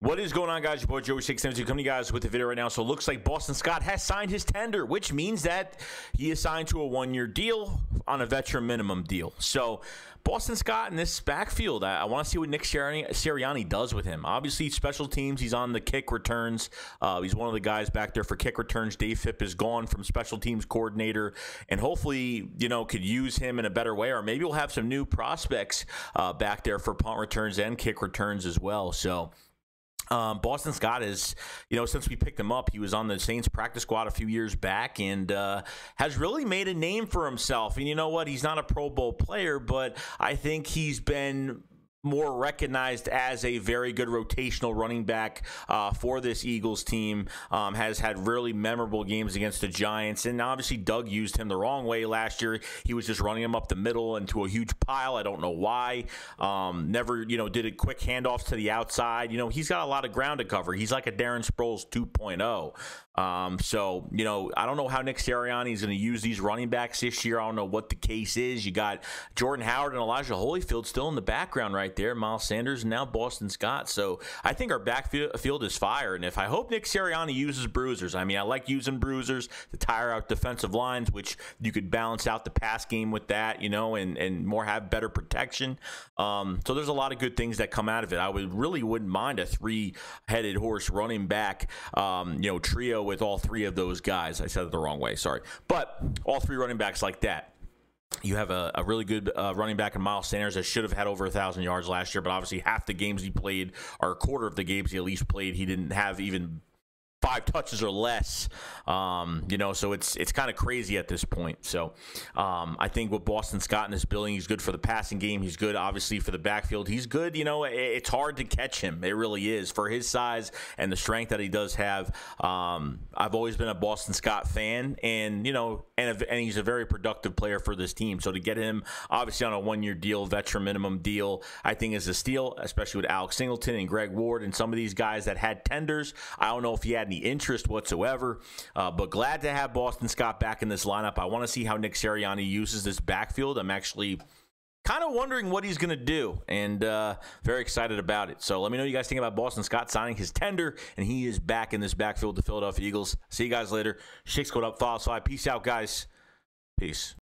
What is going on, guys? Your boy Joey 672 coming to you guys with the video right now. So it looks like Boston Scott has signed his tender, which means that he is signed to a one-year deal on a veteran minimum deal. So Boston Scott in this backfield, I want to see what Nick Sirianni does with him. Obviously, special teams, he's on the kick returns. He's one of the guys back there for kick returns. Dave Phipp is gone from special teams coordinator, and hopefully, could use him in a better way, or maybe we'll have some new prospects back there for punt returns and kick returns as well. So Boston Scott is, since we picked him up, he was on the Saints practice squad a few years back and has really made a name for himself. And you know what? He's not a Pro Bowl player, but I think he's been more recognized as a very good rotational running back for this Eagles team. Has had really memorable games against the Giants, and obviously Doug used him the wrong way last year. He was just running him up the middle into a huge pile. I don't know why. Never, did a quick handoffs to the outside. He's got a lot of ground to cover. He's like a Darren Sproles 2.0. So, I don't know how Nick Sirianni is going to use these running backs this year. I don't know what the case is. You got Jordan Howard and Elijah Holyfield still in the background right there. Miles Sanders and now Boston Scott. So I think our backfield is fire. And I hope Nick Sirianni uses bruisers. I mean, I like using bruisers to tire out defensive lines, which you could balance out the pass game with that, and more have better protection. So there's a lot of good things that come out of it. I really wouldn't mind a three-headed horse running back, trio with all three of those guys. I said it the wrong way, sorry. But all three running backs like that. You have a really good running back in Miles Sanders that should have had over 1,000 yards last year, but obviously half the games he played, or a quarter of the games he at least played, he didn't have even 5 touches or less, so it's kind of crazy at this point. So I think with Boston Scott in this building, he's good for the passing game. He's good, obviously, for the backfield. He's good. It's hard to catch him. It really is. For his size and the strength that he does have, I've always been a Boston Scott fan, and he's a very productive player for this team. So to get him, obviously, on a one-year deal, veteran minimum deal, I think is a steal, especially with Alex Singleton and Greg Ward and some of these guys that had tenders. I don't know if he had any interest whatsoever, but glad to have Boston Scott back in this lineup. I want to see how Nick Sirianni uses this backfield. I'm actually kind of wondering what he's going to do, and very excited about it. So let me know what you guys think about Boston Scott signing his tender, and he is back in this backfield, the Philadelphia Eagles. See you guys later. Shakes code up, follow, slide. Peace out, guys. Peace.